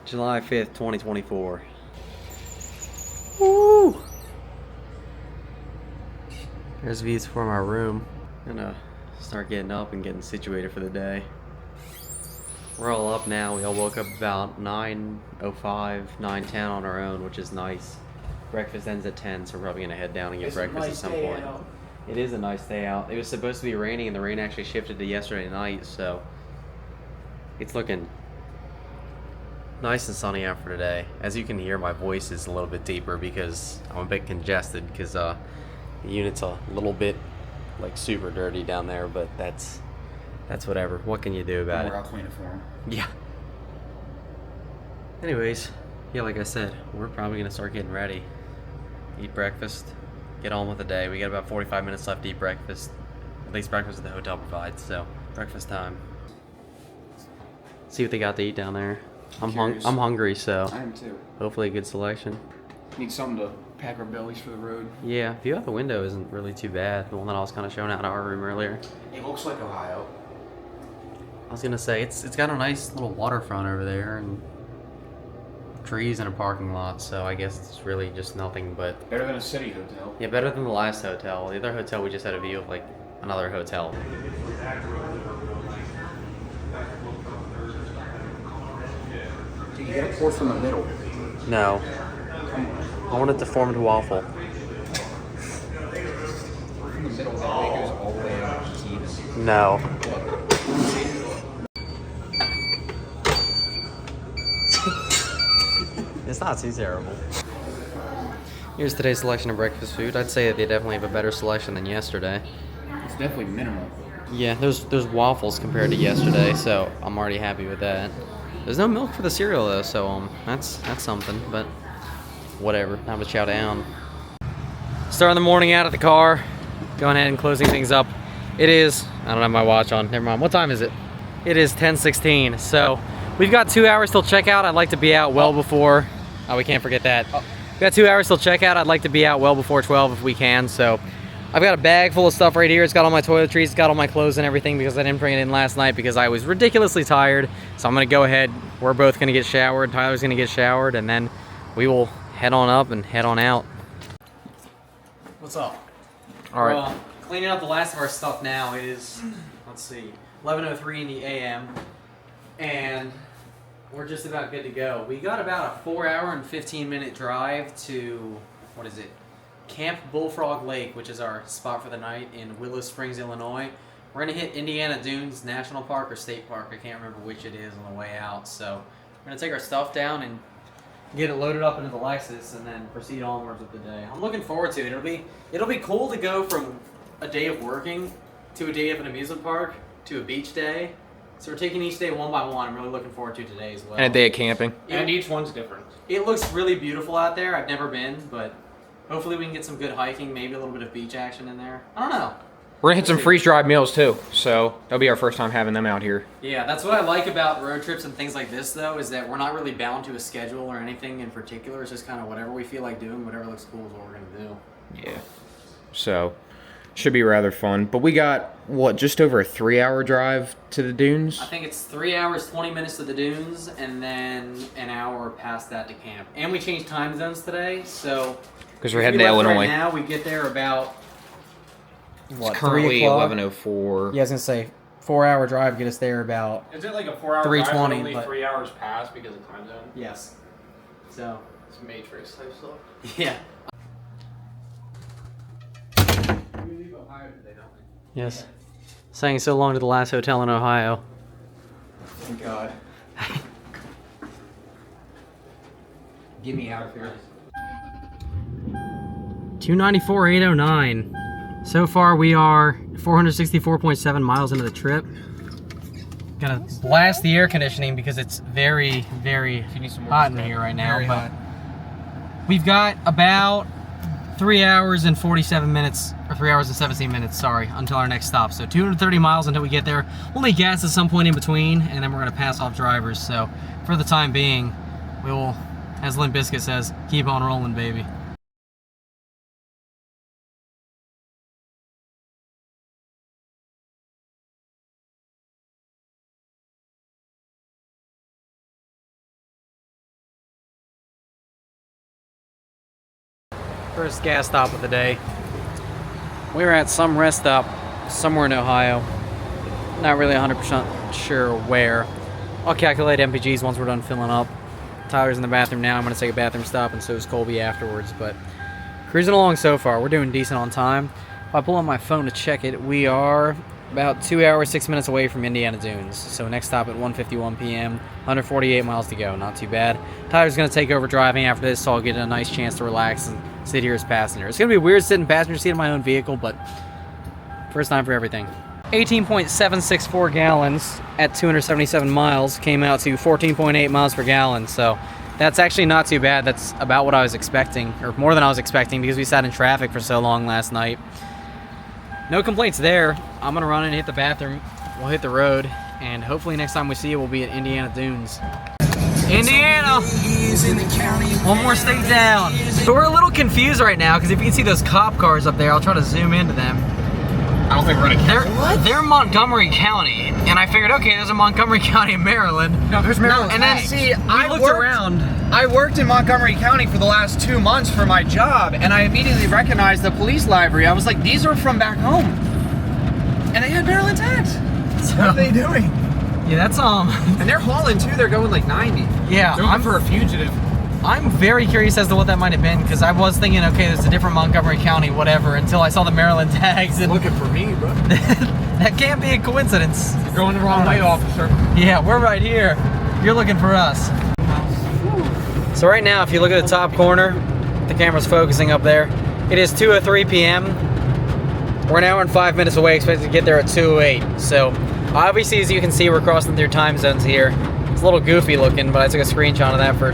July 5th, 2024. Woo! There's views for my room. Gonna start getting up and getting situated for the day. We're all up now. We all woke up about 9:05, 9:10 on our own, which is nice. Breakfast ends at 10, so we're probably gonna head down and get breakfast at some point. It is a nice day out. It was supposed to be raining, and the rain actually shifted to yesterday night, so it's looking nice and sunny out for today. As you can hear, my voice is a little bit deeper because I'm a bit congested because the unit's a little bit like super dirty down there, but that's whatever. What can you do about it? I'll clean it for him. Yeah. Anyways, yeah, like I said, we're probably gonna start getting ready. Eat breakfast, get on with the day. We got about 45 minutes left to eat breakfast. At least breakfast the hotel provides, so breakfast time. See what they got to eat down there. I'm hungry, so I am too. hopefully a good selection. Need something to pack our bellies for the road. Yeah, view out the window isn't really too bad. The one that I was kind of showing out of our room earlier. It looks like Ohio. I was gonna say it's got a nice little waterfront over there and trees and a parking lot, so I guess it's really just nothing but Better than a city hotel. yeah, better than the last hotel. The other hotel we just had a view of like another hotel. Dude, you gotta pour from the middle. No, I want it to form into waffle. From the middle, that way it goes all the way out. It's even. No. It's not too terrible. Here's today's selection of breakfast food. I'd say that they definitely have a better selection than yesterday. It's definitely minimal. Yeah, there's waffles compared to yesterday, so I'm already happy with that. There's no milk for the cereal though, so that's something, but whatever. Time to chow down. Starting the morning out at the car, going ahead and closing things up. It is, I don't have my watch on, never mind. What time is it? It is 10:16, so we've got 2 hours till checkout. I'd like to be out well before, we can't forget that. We've got 2 hours till checkout. I'd like to be out well before 12 if we can, so I've got a bag full of stuff right here. It's got all my toiletries, it's got all my clothes and everything because I didn't bring it in last night because I was ridiculously tired. So I'm gonna go ahead, we're both gonna get showered, Tyler's gonna get showered, and then we will head on up and head on out. What's up? All right. Well, cleaning up the last of our stuff now. It is, let's see, 11:03 in the AM, and we're just about good to go. We got about a 4-hour and 15-minute drive to, what is it? Camp Bullfrog Lake, which is our spot for the night in Willow Springs, Illinois. We're gonna hit Indiana Dunes National Park or State Park. I can't remember which it is on the way out. So we're gonna take our stuff down and get it loaded up into the Lexus and then proceed onwards with the day. I'm looking forward to it. It'll be cool to go from a day of working to a day of an amusement park to a beach day. So we're taking each day one by one. I'm really looking forward to today as well. And a day of camping. And each one's different. It looks really beautiful out there. I've never been, but hopefully we can get some good hiking, maybe a little bit of beach action in there. I don't know. We're gonna hit some freeze-dried meals too, so that'll be our first time having them out here. Yeah, that's what I like about road trips and things like this, though, is that we're not really bound to a schedule or anything in particular. It's just kind of whatever we feel like doing, whatever looks cool is what we're going to do. Yeah. So, should be rather fun. But we got, what, just over a 3-hour drive to the dunes? I think it's 3 hours, 20 minutes to the dunes, and then an hour past that to camp. And we changed time zones today, so Because we're heading to Illinois. Right now, we get there about, what, It's currently 11:04. Yeah, I was going to say, 4-hour drive get us there about, Is it like a 4-hour 3:20, drive, but only but 3 hours past because of time zone? yes. So, It's Matrix type stuff. yeah. We leave Ohio today, don't we? Yes. Saying so long to the last hotel in Ohio. Thank God. Get me out of here. 294,809. So far we are 464.7 miles into the trip. Gotta blast the air conditioning because it's very, very hot in here right now. Very hot. We've got about 3 hours and 47 minutes, or 3 hours and 17 minutes, sorry, until our next stop. So 230 miles until we get there. We'll need gas at some point in between, and then we're gonna pass off drivers. So for the time being, we will, as Limp Bizkit says, keep on rolling, baby. First gas stop of the day. We're at some rest stop somewhere in Ohio. Not really 100% sure where. I'll calculate MPGs once we're done filling up. Tyler's in the bathroom now. I'm going to take a bathroom stop, and so is Colby afterwards. But cruising along so far. We're doing decent on time. If I pull on my phone to check it, we are about 2 hours, 6 minutes away from Indiana Dunes. So next stop at 1:51 p.m., 148 miles to go. Not too bad. Tyler's going to take over driving after this, so I'll get a nice chance to relax and sit here as passenger. It's going to be weird sitting passenger seat in my own vehicle, but first time for everything. 18.764 gallons at 277 miles came out to 14.8 miles per gallon. So that's actually not too bad. That's about what I was expecting, or more than I was expecting, because we sat in traffic for so long last night. No complaints there. I'm gonna run and hit the bathroom. We'll hit the road, and hopefully next time we see you, we'll be at Indiana Dunes. Indiana! One more state down. So we're a little confused right now, because if you can see those cop cars up there, I'll try to zoom into them. I don't think we're gonna They're Montgomery County, and I figured, okay, there's a Montgomery County in Maryland. No, there's Maryland. And then See, I looked around. I worked in Montgomery County for the last 2 months for my job, and I immediately recognized the police library. I was like, these are from back home. And they had Maryland tags. So, what are they doing? Yeah, that's And they're hauling too. They're going like 90. Yeah, They're looking for a fugitive. I'm very curious as to what that might have been, because I was thinking, okay, there's a different Montgomery County, whatever, until I saw the Maryland tags. And Looking for me, bro. that can't be a coincidence. You're going the wrong way, officer. Yeah, we're right here. You're looking for us. So right now, if you look at the top corner, the camera's focusing up there. It is 2:03 p.m. We're an hour and 5 minutes away, expected to get there at 2:08. So obviously, as you can see, we're crossing through time zones here. It's a little goofy looking, but I took a screenshot of that for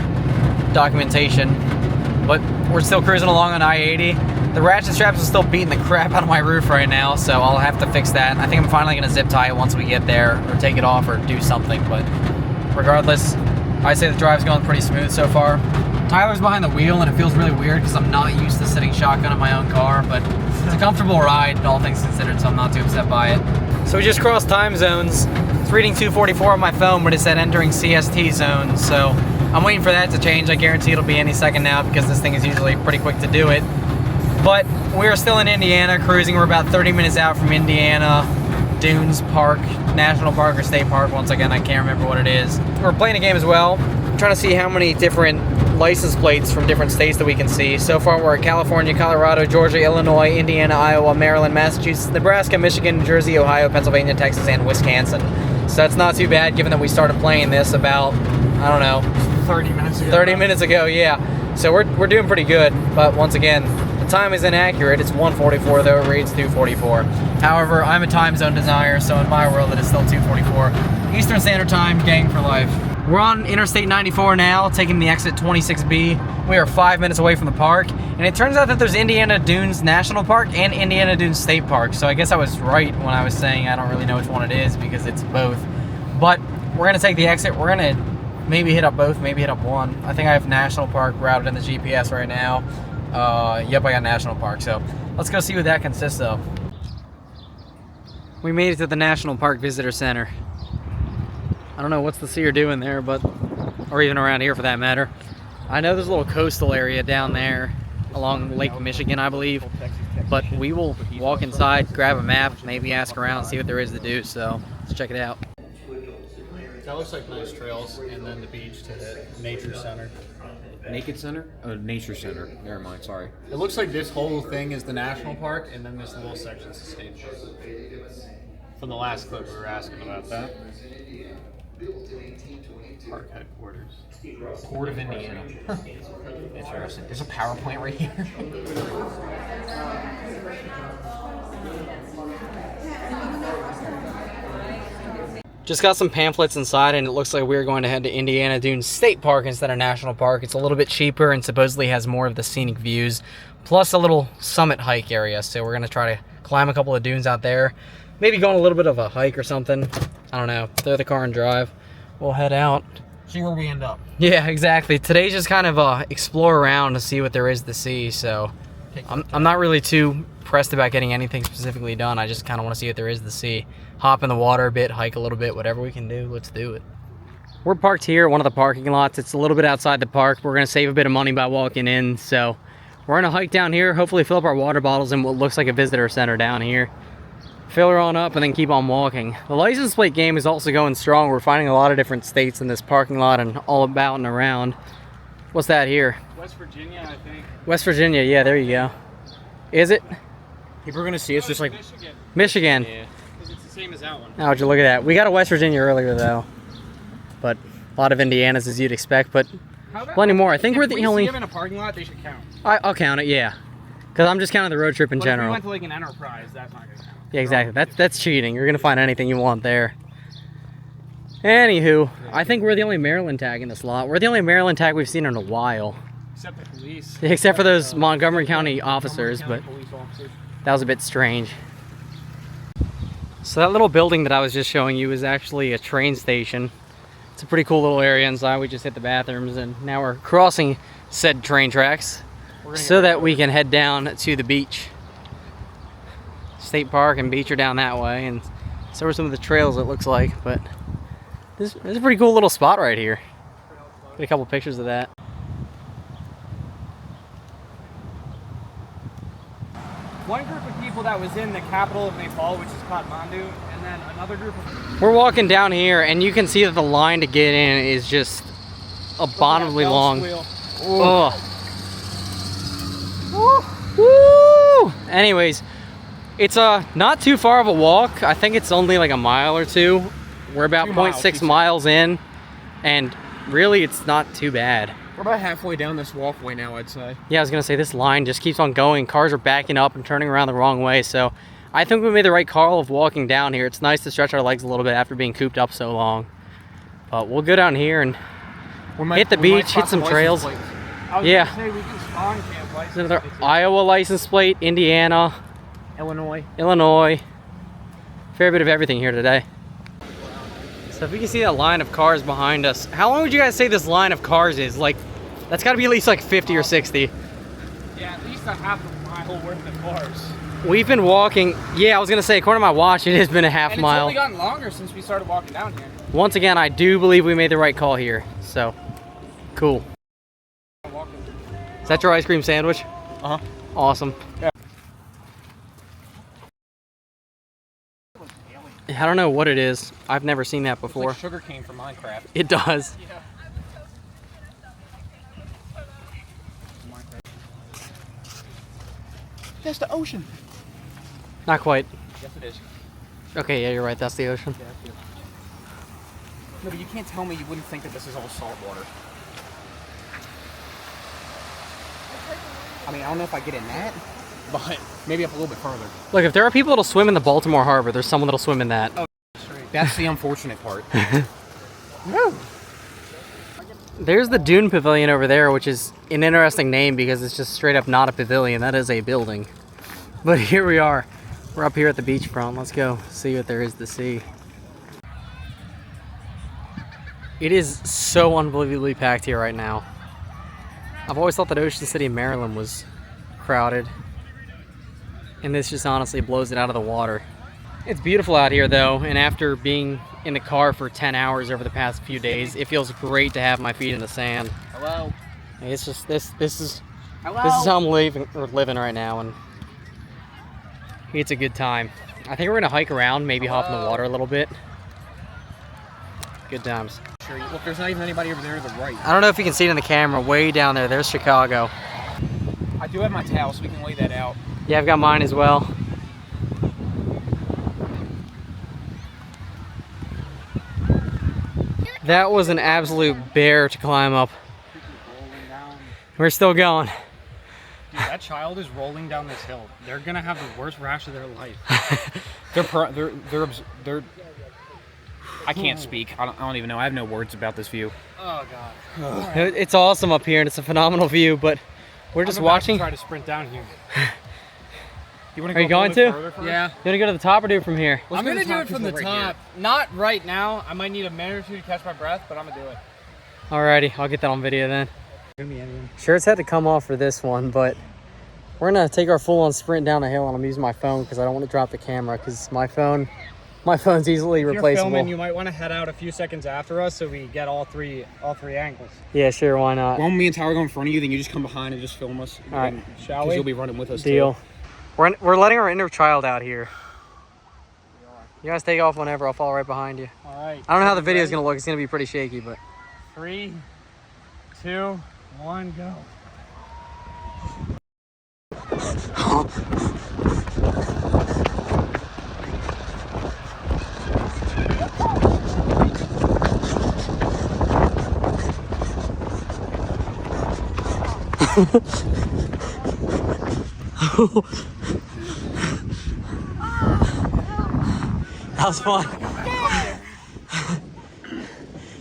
documentation. But we're still cruising along on I-80. The ratchet straps are still beating the crap out of my roof right now, so I'll have to fix that. I think I'm finally going to zip tie it once we get there, or take it off, or do something. But regardless, I'd say the drive's going pretty smooth so far. Tyler's behind the wheel, and it feels really weird because I'm not used to sitting shotgun in my own car, but it's a comfortable ride, all things considered, so I'm not too upset by it. So we just crossed time zones. It's reading 2:44 on my phone, but it said entering CST zone, so I'm waiting for that to change. I guarantee it'll be any second now, because this thing is usually pretty quick to do it. But we're still in Indiana cruising. We're about 30 minutes out from Indiana Dunes Park, National Park or State Park. Once again, I can't remember what it is. We're playing a game as well. I'm trying to see how many different license plates from different states that we can see. So far, we're at California, Colorado, Georgia, Illinois, Indiana, Iowa, Maryland, Massachusetts, Nebraska, Michigan, New Jersey, Ohio, Pennsylvania, Texas, and Wisconsin. So that's not too bad, given that we started playing this about, I don't know, 30 minutes ago. 30 minutes ago, yeah. So we're doing pretty good, but once again, the time is inaccurate. It's 1:44, though it reads 2:44. However, I'm a time zone denier, so in my world, it is still 2:44. Eastern Standard Time, gang for life. We're on Interstate 94 now, taking the exit 26B. We are 5 minutes away from the park, and it turns out that there's Indiana Dunes National Park and Indiana Dunes State Park, so I guess I was right when I was saying I don't really know which one it is, because it's both. But we're going to take the exit. We're going to maybe hit up both, maybe hit up one. I think I have National Park routed in the GPS right now. Yep, I got National Park, so let's go see what that consists of. We made it to the National Park Visitor Center. I don't know what's the seer doing there, but, or even around here for that matter. I know there's a little coastal area down there along Lake Michigan, I believe, but we will walk inside, grab a map, maybe ask around, see what there is to do, so let's check it out. That looks like nice trails, and then the beach to the nature center. Naked Center? Oh, Nature Center. Never mind, sorry. It looks like this whole thing is the national park, and then this little section's the state park. From the last clip, we were asking about that. Park headquarters. Port of Indiana. Interesting. There's a power plant right here. Just got some pamphlets inside, and it looks like we're going to head to Indiana Dunes State Park instead of National Park. It's a little bit cheaper and supposedly has more of the scenic views, plus a little summit hike area. So we're going to try to climb a couple of dunes out there. Maybe go on a little bit of a hike or something. I don't know. Throw the car and drive. We'll head out. See where we end up. Yeah, exactly. Today's just kind of explore around to see what there is to see. So I'm not really too pressed about getting anything specifically done. I just kind of want to see what there is to see. Hop in the water a bit, hike a little bit, whatever we can do, let's do it. We're parked here at one of the parking lots. It's a little bit outside the park. We're going to save a bit of money by walking in, so We're gonna hike down here, hopefully fill up our water bottles in what looks like a visitor center down here. Fill her on up and then keep on walking. The license plate game is also going strong. We're finding a lot of different states in this parking lot and all about and around. What's that here? West Virginia, I think. West Virginia, yeah, there you go. Is it? People are gonna see us just like Michigan. Michigan. Yeah, because it's the same as that one. Oh, would you look at that? We got a West Virginia earlier though. But a lot of Indianas as you'd expect, but plenty more. I think we're the only... If we see them in a parking lot, they should count. I'll count it, yeah. Because I'm just counting the road trip in But general. if we went to like an Enterprise, that's not gonna count. Yeah, exactly. That's cheating. You're gonna find anything you want there. Anywho, I think we're the only Maryland tag in this lot. We're the only Maryland tag we've seen in a while. Except the police. Except for those Montgomery County officers, but Police officers. that was a bit strange. So that little building that I was just showing you is actually a train station. It's a pretty cool little area inside. We just hit the bathrooms and now we're crossing said train tracks so that we can head down to the beach. State Park and beach are down that way, and so are some of the trails it looks like, but this is a pretty cool little spot right here. Get a couple pictures of that. One group of people that was in the capital of Nepal, which is Kathmandu, and then another group of... We're walking down here and you can see that the line to get in is just abominably long. Ugh. Woo! Anyways, it's not too far of a walk. I think it's only like a mile or two. We're about 0.6 miles in, and really it's not too bad. we're about halfway down this walkway now, I'd say. Yeah, I was gonna say this line just keeps on going. Cars are backing up and turning around the wrong way, so I think we made the right call of walking down here. It's nice to stretch our legs a little bit after being cooped up so long. But we'll go down here and hit the beach, hit some trails. Yeah. Say we can spawn camp license. Another Iowa license plate, Indiana, Illinois. Fair bit of everything here today. So if you can see that line of cars behind us, how long would you guys say this line of cars is? Like, that's got to be at least like 50 or 60. Yeah, at least a half a mile worth of cars. We've been walking, yeah, I was going to say, according to my watch, it has been a half And mile. it's only gotten longer since we started walking down here. Once again, I do believe we made the right call here. So, cool. Is that your ice cream sandwich? Uh-huh. Awesome. Yeah. I don't know what it is. I've never seen that before. It's like sugar cane from Minecraft. It does. Yeah. That's the ocean. Not quite. Yes, it is. Okay, yeah, you're right. That's the ocean. Yeah, no, but you can't tell me you wouldn't think that this is all salt water. I mean, I don't know if I get in that, but maybe up a little bit further. Look, if there are people that'll swim in the Baltimore Harbor, there's someone that'll swim in that. Oh, that's the unfortunate part. There's the Dune Pavilion over there, which is an interesting name because it's just straight up not a pavilion. That is a building. But here we are. We're up here at the beachfront. Let's go see what there is to see. It is so unbelievably packed here right now. I've always thought that Ocean City, Maryland was crowded. And this just honestly blows it out of the water. It's beautiful out here though, and after being in the car for 10 hours over the past few days, it feels great to have my feet in the sand. Hello. It's just this is how I'm living right now, and it's a good time. I think we're gonna hike around, maybe hop in the water a little bit. Good times. Sure. Look, there's not even anybody over there to the right. I don't know if you can see it in the camera, way down there. There's Chicago. I do have my towel, so we can lay that out. Yeah, I've got mine as well. That was an absolute bear to climb up. We're still going. Dude, that child is rolling down this hill. They're gonna have the worst rash of their life. They're. I can't speak. I don't even know. I have no words about this view. Oh god. It's awesome up here, and it's a phenomenal view. But we're just watching. Try to sprint down here. Are you going to? Yeah. You want to go to the top or do it from here? I'm gonna do it from the top. Not right now. I might need a minute or two to catch my breath, but I'm gonna do it. Alrighty, I'll get that on video then. Shirts had to come off for this one, but we're gonna take our full-on sprint down a hill, and I'm using my phone because I don't want to drop the camera because my phone My phone's easily If replaceable. you're filming, you might want to head out a few seconds after us so we get all three angles. Yeah, sure, why not? Why don't me and Tyler go in front of you, then you just come behind and just film us. All right. Shall Because we? you'll be running with us Deal. too. We're letting our inner child out here. You guys take off whenever. I'll follow right behind you. All right. I don't know how the video's gonna look. It's gonna be pretty shaky, but 3, 2, 1, go. that was fun.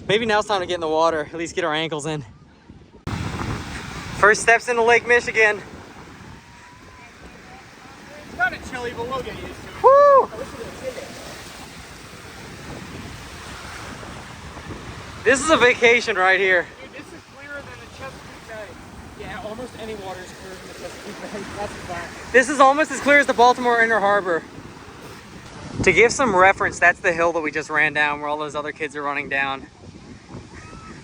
Maybe now it's time to get in the water. At least get our ankles in. First steps into Lake Michigan. It's kind of chilly, but we'll get used to it. Woo! This is a vacation right here. Dude, this is clearer than the Chesapeake Bay. Yeah, almost any water is clearer than the Chesapeake Bay. That's a fact. This is almost as clear as the Baltimore Inner Harbor. To give some reference, that's the hill that we just ran down where all those other kids are running down.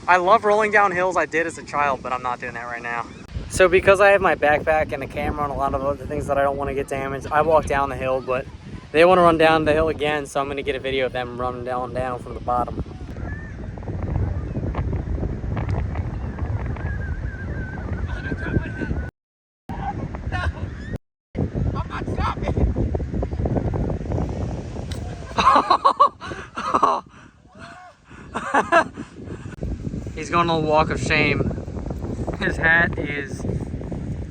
I love rolling down hills. I did as a child, but I'm not doing that right now. So because I have my backpack and the camera and a lot of other things that I don't want to get damaged, I walk down the hill, but they want to run down the hill again, so I'm going to get a video of them running down from the bottom. I'm not stopping. He's going on a walk of shame. His hat is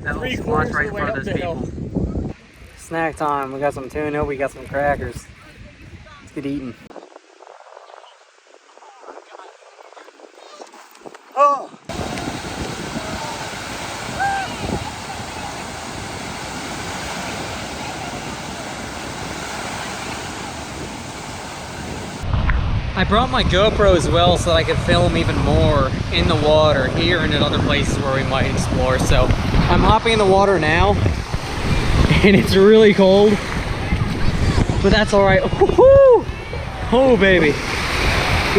that little splotch right in front of those people. Snack time. We got some tuna, we got some crackers. Let's get eating. Oh! I brought my GoPro as well so that I could film even more in the water here and in other places where we might explore. So I'm hopping in the water now and it's really cold, but that's all right. Woo-hoo! Oh baby.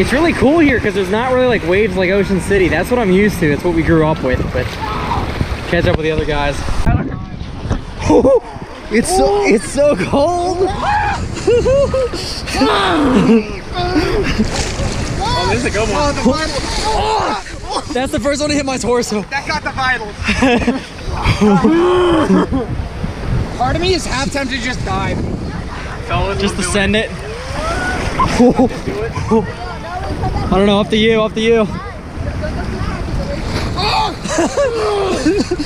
It's really cool here because there's not really like waves like Ocean City. That's what I'm used to. It's what we grew up with, but catch up with the other guys. It's so cold. Oh, this is a good one. Oh, the vitals. That's the first one to hit my torso. That got the vitals. Part of me is half tempted to just dive. Just to send it. I don't know, up to you, up to you. You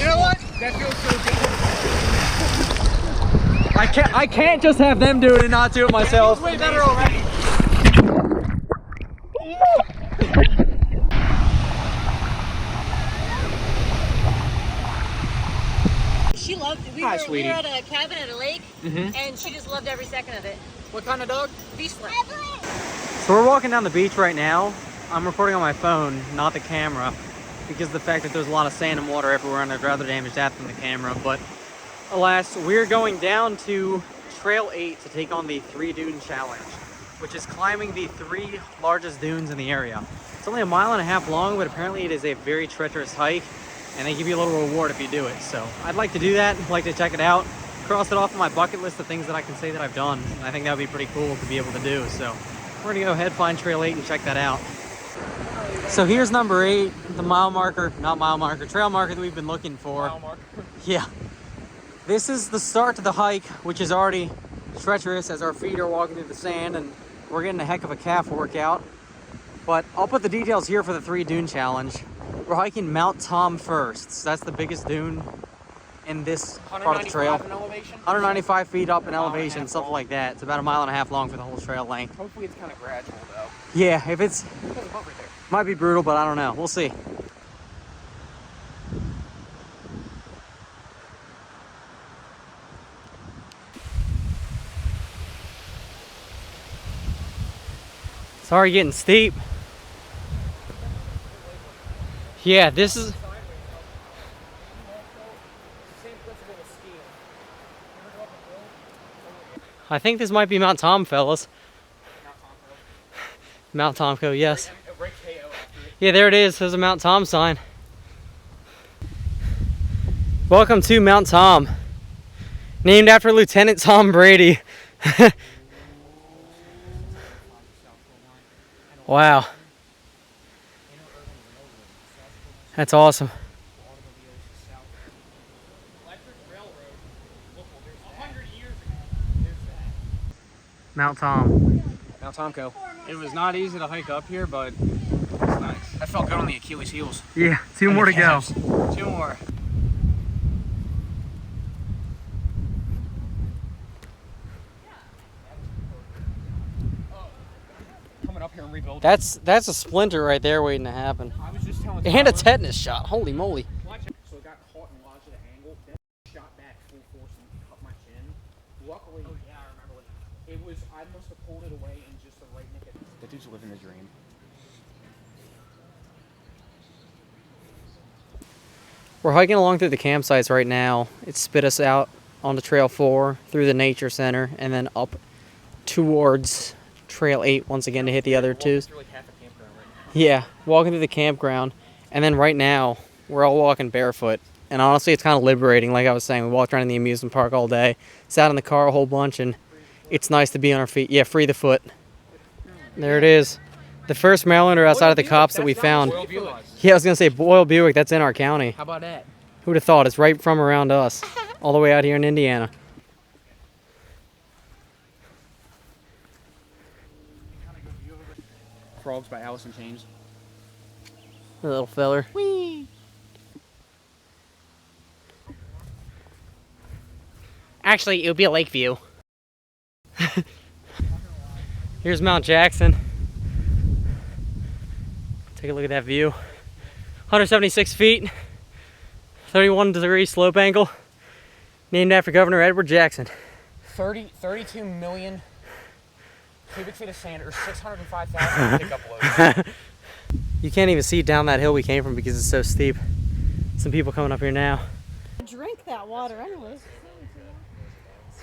know what? That feels so good. I can't just have them do it and not do it myself. Way better already. She loved it. We Hi, were sweetie. at a cabin at a lake, and she just loved every second of it. What kind of dog? Beast flip. So we're walking down the beach right now. I'm recording on my phone, not the camera, because of the fact that there's a lot of sand and water everywhere and I'd rather damage that than the camera. But alas, we're going down to Trail 8 to take on the 3 Dune Challenge, which is climbing the 3 largest dunes in the area. It's only 1.5 miles long, but apparently it is a very treacherous hike, and they give you a little reward if you do it. So I'd like to do that, I'd like to check it out, cross it off on my bucket list of things that I can say that I've done. And I think that would be pretty cool to be able to do. So we're gonna go ahead, find Trail 8 and check that out. So here's number 8, the trail marker that we've been looking for. Mile marker. Yeah. This is the start to the hike, which is already treacherous as our feet are walking through the sand and we're getting a heck of a calf workout. But I'll put the details here for the 3 Dune Challenge. We're hiking Mount Tom first. So that's the biggest dune in this part of the trail. 195 feet up in elevation, something like that. It's about 1.5 miles long for the whole trail length. Hopefully it's kind of gradual though. Yeah, if it's, There's a bump right there. might be brutal, but I don't know. We'll see. It's already getting steep. Yeah, this is... I think this might be Mount Tom, fellas. Mount Tomco, yes. Yeah, there it is. There's a Mount Tom sign. Welcome to Mount Tom. Named after Lieutenant Tom Brady. Wow. That's awesome. Mount Tom. Mount Tomco. It was not easy to hike up here, but it's nice. I felt good on the Achilles heels. Yeah, two more to go. Calves. 2 more. Coming up here and rebuild. That's a splinter right there waiting to happen. I was just telling And a Tyler- tetanus shot. Holy moly. So it got caught and lodged at an angle, then shot back full force and cut my chin. Luckily, yeah, I remember when it was. I must have pulled it away in just the right nick. The dude's living the dream. We're hiking along through the campsites right now. It spit us out onto Trail 4, through the Nature Center, and then up towards Trail 8 once again to hit the other twos. Like half a campground right now. Yeah, walking through the campground. And then right now, we're all walking barefoot. And honestly, it's kind of liberating. Like I was saying, we walked around in the amusement park all day, sat in the car a whole bunch, and it's nice to be on our feet. Yeah, free the foot. There it is. The first Marylander outside of the cops that we found. Yeah, I was going to say Boyle Buick, that's in our county. How about that? Who would have thought? It's right from around us, all the way out here in Indiana. Frogs by Alice in Chains. The little feller. Whee! Actually, it would be a lake view. Here's Mount Jackson. Take a look at that view. 176 feet, 31-degree slope angle. Named after Governor Edward Jackson. 32 million cubic feet of sand, or 605,000 pickup loads. You can't even see down that hill we came from because it's so steep. Some people coming up here now. Drink that water anyways.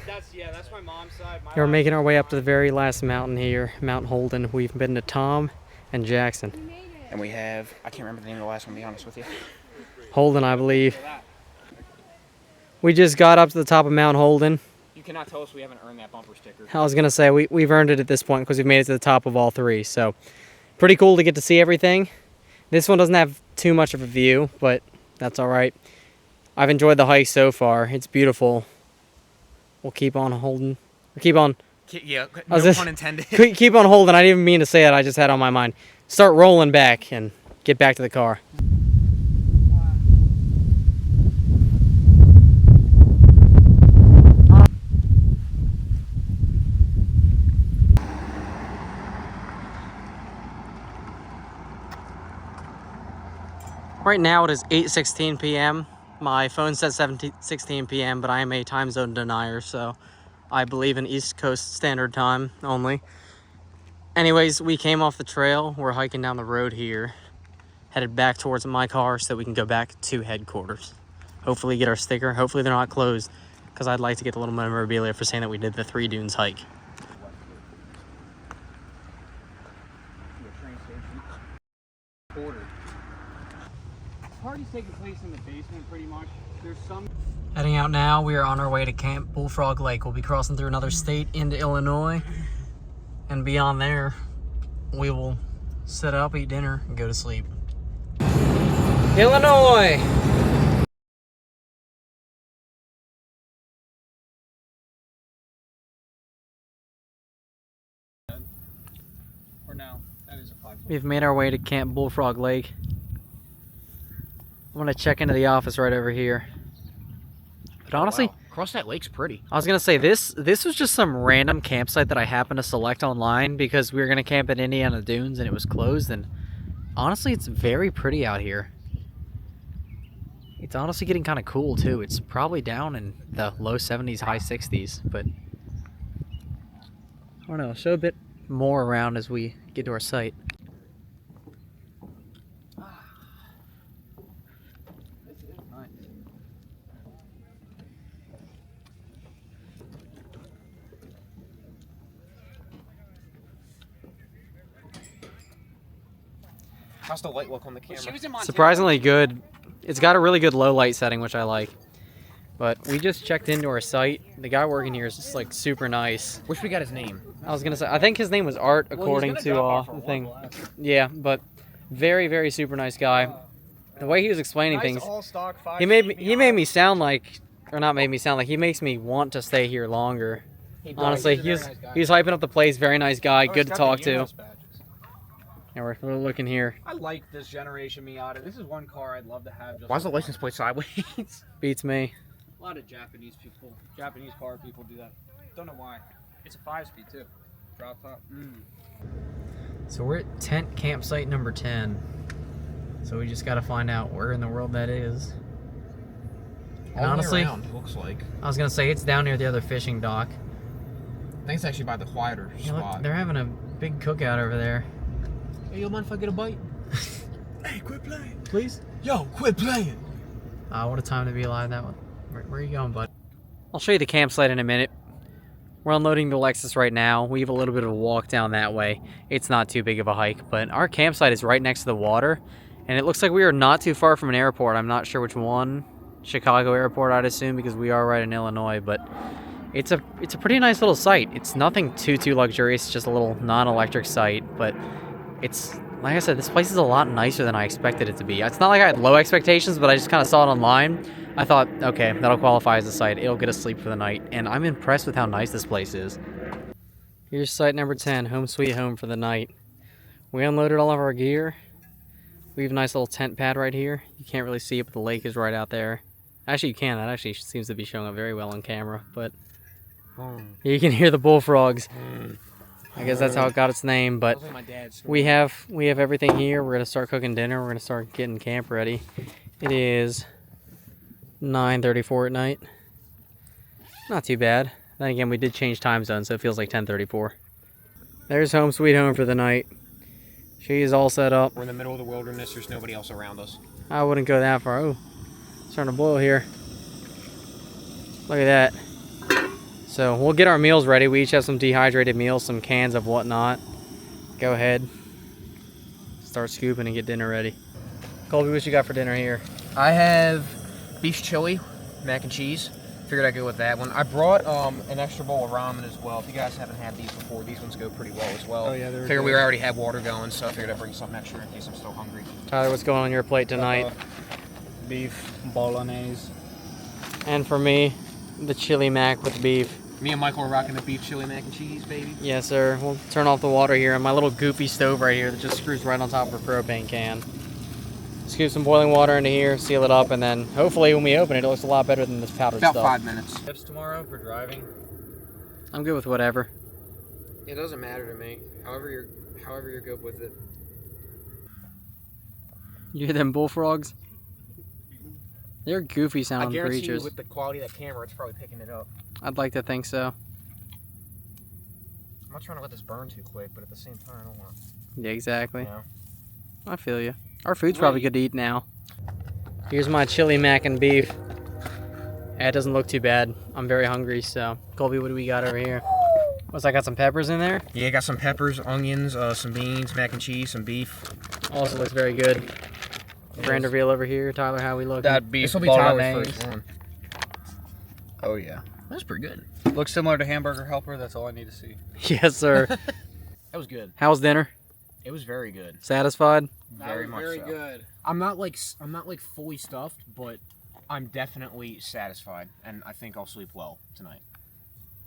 That's my mom's side. We're making our way up to the very last mountain here, Mount Holden. We've been to Tom and Jackson. And we have, I can't remember the name of the last one, to be honest with you. Holden, I believe. We just got up to the top of Mount Holden. You cannot tell us we haven't earned that bumper sticker. I was going to say, we've earned it at this point because we've made it to the top of all three. So, pretty cool to get to see everything. This one doesn't have too much of a view, but that's all right. I've enjoyed the hike so far. It's beautiful. We'll keep on holding. Keep on. Yeah, I was no just- pun intended. Keep on holding. I didn't even mean to say it. I just had it on my mind. Start rolling back and get back to the car. Right now it is 8:16 p.m. My phone says 7:16 p.m., but I am a time zone denier, so I believe in East Coast Standard Time only. Anyways, we came off the trail. We're hiking down the road here, headed back towards my car so we can go back to headquarters. Hopefully get our sticker. Hopefully they're not closed, because I'd like to get a little memorabilia for saying that we did the Three Dunes hike. Party's taking place in the basement pretty much. There's some. Heading out now, we are on our way to Camp Bullfrog Lake. We'll be crossing through another state into Illinois, and beyond there, we will set up, eat dinner, and go to sleep. Illinois! Or no, that is a 5 foot. We've made our way to Camp Bullfrog Lake. I'm gonna check into the office right over here. But honestly, Wow. Across that lake's pretty. I was gonna say this was just some random campsite that I happened to select online because we were gonna camp at Indiana Dunes and it was closed, and honestly it's very pretty out here. It's honestly getting kind of cool too. It's probably down in the low 70s, high 60s, but I don't know, I'll show a bit more around as we get to our site. How's the light look on the camera? She was in Montana. Surprisingly good. It's got a really good low light setting, which I like. But we just checked into our site. The guy working here is just like super nice. Wish we got his name. I was gonna say, I think his name was Art, according to the thing. Yeah, but very, very super nice guy. The way he was explaining things, he made me sound like, or not made me sound like, he makes me want to stay here longer. Honestly, he was hyping up the place. Very nice guy, good to talk to. And we're looking here. I like this generation Miata. This is one car I'd love to have. Just Why's the license plate sideways? Beats me. A lot of Japanese car people do that. Don't know why. It's a 5-speed too. Drop top. So we're at tent campsite number 10. So we just got to find out where in the world that is. And honestly, looks like. I was gonna say it's down near the other fishing dock. I think it's actually by the quieter Yeah, look, spot. they're having a big cookout over there. Hey, yo, man, if I get a bite? Hey, quit playing. Please? Yo, quit playing. What a time to be alive, that one. Where are you going, bud? I'll show you the campsite in a minute. We're unloading the Lexus right now. We have a little bit of a walk down that way. It's not too big of a hike, but our campsite is right next to the water, and it looks like we are not too far from an airport. I'm not sure which one. Chicago airport, I'd assume, because we are right in Illinois, but it's a pretty nice little site. It's nothing too luxurious, it's just a little non-electric site, but it's, like I said, this place is a lot nicer than I expected it to be. It's not like I had low expectations, but I just kind of saw it online. I thought, okay, that'll qualify as a site. It'll get us sleep for the night, and I'm impressed with how nice this place is. Here's site number 10, home sweet home for the night. We unloaded all of our gear. We have a nice little tent pad right here. You can't really see it, but the lake is right out there. Actually, you can. That actually seems to be showing up very well on camera, but you can hear the bullfrogs. I guess that's how it got its name, but we have everything here. We're going to start cooking dinner. We're going to start getting camp ready. It is 9:34 at night. Not too bad. Then again, we did change time zone, so it feels like 10:34. There's home sweet home for the night. She is all set up. We're in the middle of the wilderness. There's nobody else around us. I wouldn't go that far. Oh, it's starting to boil here. Look at that. So we'll get our meals ready. We each have some dehydrated meals, some cans of whatnot. Go ahead. Start scooping and get dinner ready. Colby, what you got for dinner here? I have beef chili, mac and cheese. Figured I'd go with that one. I brought an extra bowl of ramen as well. If you guys haven't had these before, these ones go pretty well as well. Oh yeah, they're Figured we already had water going, so I figured I'd bring something extra in case I'm still hungry. Tyler, what's going on your plate tonight? beef bolognese. And for me, the chili mac with beef. Me and Michael are rocking the beef chili mac and cheese, baby. Yes, sir. We'll turn off the water here on my little goofy stove right here that just screws right on top of a propane can. Scoop some boiling water into here, seal it up, and then hopefully when we open it, it looks a lot better than this powdered About stuff. 5 minutes. Tips tomorrow for driving? I'm good with whatever. It doesn't matter to me. However you're good with it. You hear them bullfrogs? They're goofy I sounding guarantee creatures. you with the quality of that camera, it's probably picking it up. I'd like to think so. I'm not trying to let this burn too quick, but at the same time, I don't want to. Yeah, exactly. You know? I feel you. Our food's probably good to eat now. Here's my chili mac and beef. Yeah, it doesn't look too bad. I'm very hungry, so. Colby, what do we got over here? What's that, got some peppers in there? Yeah, got some peppers, onions, some beans, mac and cheese, some beef. Also looks very good. Brand reveal over here. Tyler, how we look? That beef This will be Tyler's bolognese. first one. Oh yeah, that's pretty good. Looks similar to Hamburger Helper. That's all I need to see. Yes, sir. That was good. How's dinner? It was very good. Satisfied? Very much so. good. I'm not like fully stuffed, but I'm definitely satisfied, and I think I'll sleep well tonight.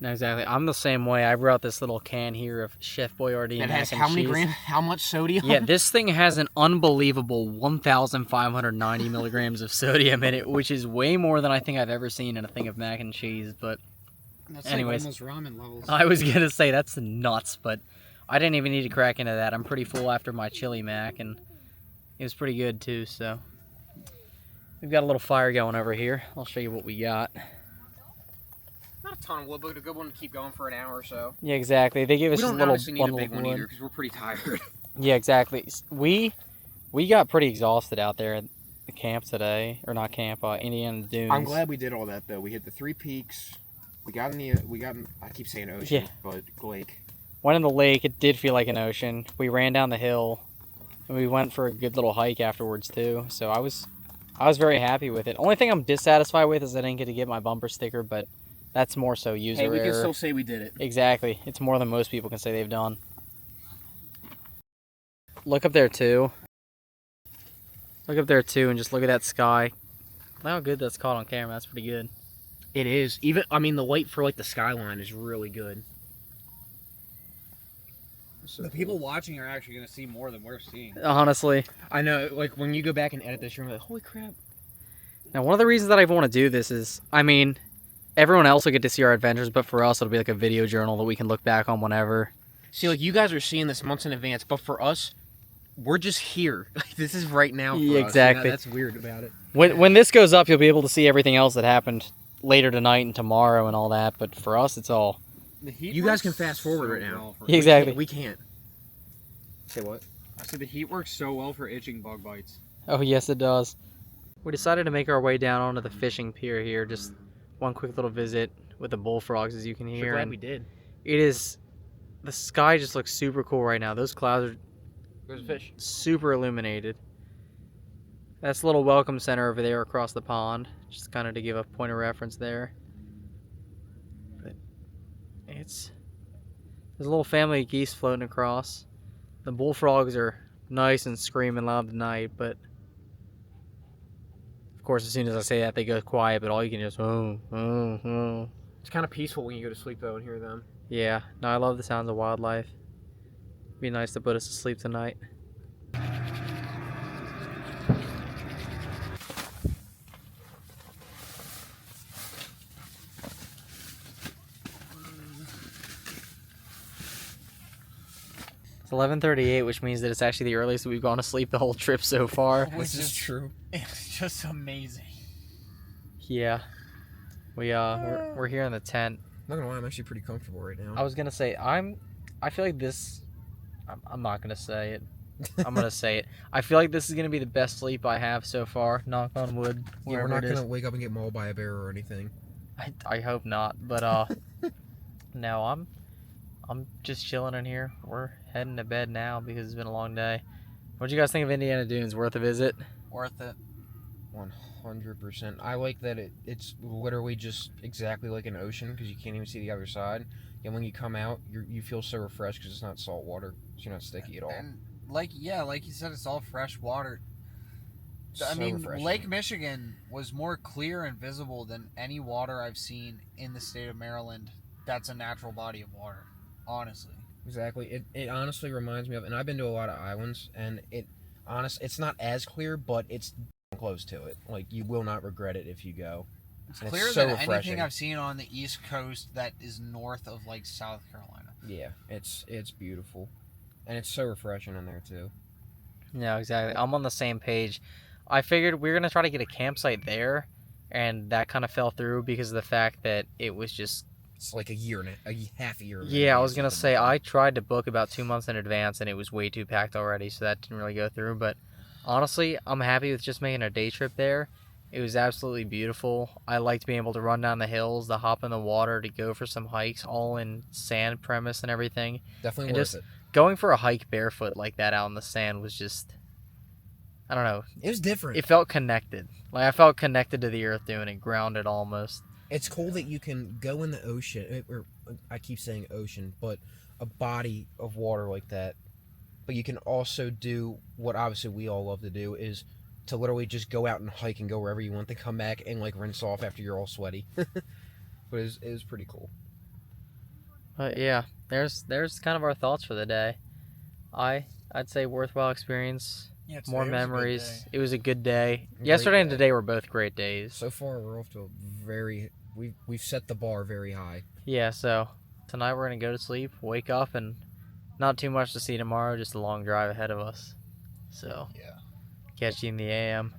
No, exactly. I'm the same way. I brought this little can here of Chef Boyardee It mac has and how many cheese. grams? How much sodium? Yeah, this thing has an unbelievable 1,590 milligrams of sodium in it, which is way more than I think I've ever seen in a thing of mac and cheese. But That's anyways, like almost ramen levels. I was gonna say that's nuts, but I didn't even need to crack into that. I'm pretty full after my chili mac, and it was pretty good too. So we've got a little fire going over here. I'll show you what we got. Not a ton of wood, but a good one to keep going for an hour or so. Yeah, exactly. They gave us We a don't little honestly need a bundle big of one wood. either because we're pretty tired. Yeah, exactly. We got pretty exhausted out there at the camp today, or not camp, Indiana Dunes. I'm glad we did all that though. We hit the 3 peaks. We got in the I keep saying ocean, Yeah. but lake. Went in the lake. It did feel like an ocean. We ran down the hill. And we went for a good little hike afterwards too. So I was very happy with it. Only thing I'm dissatisfied with is I didn't get to get my bumper sticker, but that's more so user Hey, we can error. still say we did it. Exactly. It's more than most people can say they've done. Look up there too. Look up there too and just look at that sky. Look how good that's caught on camera. That's pretty good. It is. Even, I mean, the light for like the skyline is really good. The people watching are actually going to see more than we're seeing. Honestly. I know, like when you go back and edit this, you're like, holy crap. Now, one of the reasons that I want to do this is, I mean, everyone else will get to see our adventures, but for us, it'll be like a video journal that we can look back on whenever. See, like you guys are seeing this months in advance, but for us, we're just here. Like this is right now for Yeah, us. exactly. That's weird about it. When this goes up, you'll be able to see everything else that happened later tonight and tomorrow and all that, but for us, it's all... You guys can fast forward right now. Exactly. We can't. Say what? I said the heat works so well for itching bug bites. Oh, yes, it does. We decided to make our way down onto the fishing pier here. Just one quick little visit with the bullfrogs, as you can hear. Glad and we did. it is... The sky just looks super cool right now. Those clouds are There's a fish. super illuminated. That's a little welcome center over there across the pond. Just kind of to give a point of reference there. But there's a little family of geese floating across. The bullfrogs are nice and screaming loud tonight, but of course as soon as I say that they go quiet, but all you can just oh. It's kind of peaceful when you go to sleep though and hear them. Yeah, no, I love the sounds of wildlife. Be nice to put us to sleep tonight. It's 11:38, which means that it's actually the earliest we've gone to sleep the whole trip so far. This is true. It's just amazing. Yeah, we're here in the tent. I'm not gonna lie, I'm actually pretty comfortable right now. I was gonna say I feel like this. I'm not gonna say it. I'm gonna say it. I feel like this is gonna be the best sleep I have so far. Knock on wood. Yeah, we're wherever not it is. gonna wake up and get mauled by a bear or anything. I hope not. But no, I'm just chilling in here. We're heading to bed now because it's been a long day. What do you guys think of Indiana Dunes? Worth a visit? Worth it. 100%. I like that it's literally just exactly like an ocean because you can't even see the other side. And when you come out, you feel so refreshed because it's not salt water, so you're not sticky at all. And like you said, it's all fresh water. I So mean, refreshing. Lake Michigan was more clear and visible than any water I've seen in the state of Maryland. That's a natural body of water, honestly. Exactly. It honestly reminds me of, and I've been to a lot of islands, and it's not as clear, but it's close to it. Like, you will not regret it if you go. It's And clearer so than refreshing. anything I've seen on the East Coast that is north of like South Carolina. Yeah, it's beautiful, and it's so refreshing in there too. No, exactly. I'm on the same page. I figured we were gonna try to get a campsite there, and that kind of fell through because of the fact that it was just... It's like half a year. in Yeah, I was advance gonna of the say booking. I tried to book about 2 months in advance, and it was way too packed already, so that didn't really go through. But honestly, I'm happy with just making a day trip there. It was absolutely beautiful. I liked being able to run down the hills, to hop in the water, to go for some hikes, all in sand premise and everything. Definitely And worth just it. going for a hike barefoot like that out in the sand was just... I don't know. It was different. It felt connected. Like, I felt connected to the earth doing it, grounded almost. It's cool that you can go in the ocean, or I keep saying ocean, but a body of water like that. But you can also do what obviously we all love to do, is to literally just go out and hike and go wherever you want, then come back and like rinse off after you're all sweaty. But it was pretty cool. But yeah, there's kind of our thoughts for the day. I'd say worthwhile experience, Yeah, more today was a good memories. day. It was a good day. Great Yesterday and day. today were both great days. So far, we're off to a we've set the bar very high. Yeah, so tonight we're gonna go to sleep, wake up, and not too much to see tomorrow, just a long drive ahead of us. So Yeah. catch you in the AM.